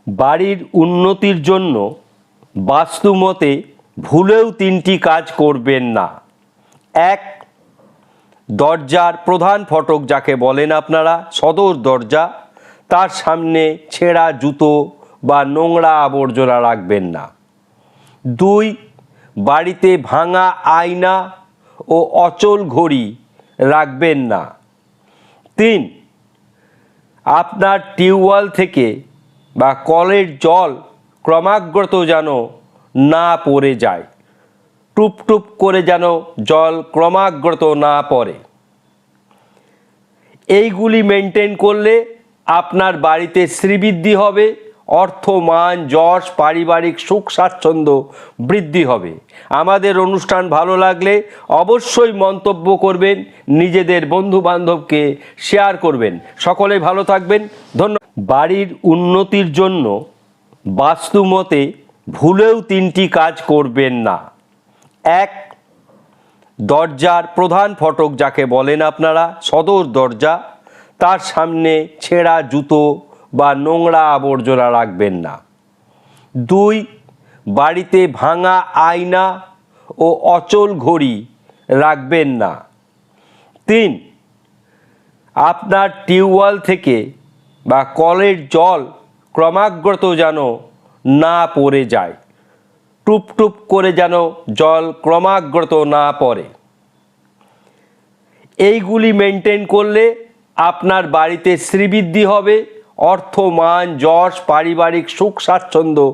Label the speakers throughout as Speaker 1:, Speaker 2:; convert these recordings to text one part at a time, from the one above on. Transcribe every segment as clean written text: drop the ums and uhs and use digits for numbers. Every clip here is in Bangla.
Speaker 1: বাড়ির উন্নতির জন্য বাস্তুমতে ভুলেও তিনটি কাজ করবেন না। এক, দরজার প্রধান ফটক যাকে বলেন আপনারা সদর দরজা, তার সামনে ছেঁড়া জুতো বা নোংরা আবর্জনা রাখবেন না। দুই, বাড়িতে ভাঙা আয়না ও অচল ঘড়ি রাখবেন না। তিন, আপনার টিউবওয়েল থেকে বা কলের জল ক্রমাগত যেন না পড়ে যায়, টুপ টুপ করে যেন জল ক্রমাগত না পড়ে। এইগুলি মেনটেন করলে আপনার বাড়িতে শ্রীবৃদ্ধি হবে, অর্থ মান যশ পারিবারিক সুখ স্বাচ্ছন্দ্য বৃদ্ধি হবে। আমাদের অনুষ্ঠান ভালো লাগলে অবশ্যই মন্তব্য করবেন, নিজেদের বন্ধু বান্ধবকে শেয়ার করবেন। সকলে ভালো থাকবেন, ধন্যবাদ। বাড়ির উন্নতির জন্য বাস্তুমতে ভুলেও তিনটি কাজ করবেন না। এক, দরজার প্রধান ফটক যাকে বলেন আপনারা সদর দরজা, তার সামনে ছেঁড়া জুতো বা নোংরা আবর্জনা রাখবেন না। দুই, বাড়িতে ভাঙা আয়না ও অচল ঘড়ি রাখবেন না। তিন, আপনার টিউবওয়েল থেকে বা কলের জল ক্রমাগত যেন না পড়ে যায়, টুপ টুপ করে যেন জল ক্রমাগত না পড়ে। এইগুলি মেনটেন করলে আপনার বাড়িতে শ্রীবৃদ্ধি হবে, অর্থ মান যশ পারিবারিক সুখ স্বাচ্ছন্দ্য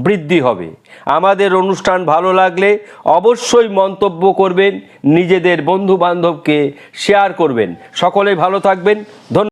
Speaker 1: বৃদ্ধি হবে। আমাদের অনুষ্ঠান ভালো লাগলে অবশ্যই মন্তব্য করবেন, নিজেদের বন্ধু বান্ধবকে শেয়ার করবেন। সকলে ভালো থাকবেন, ধন্যবাদ।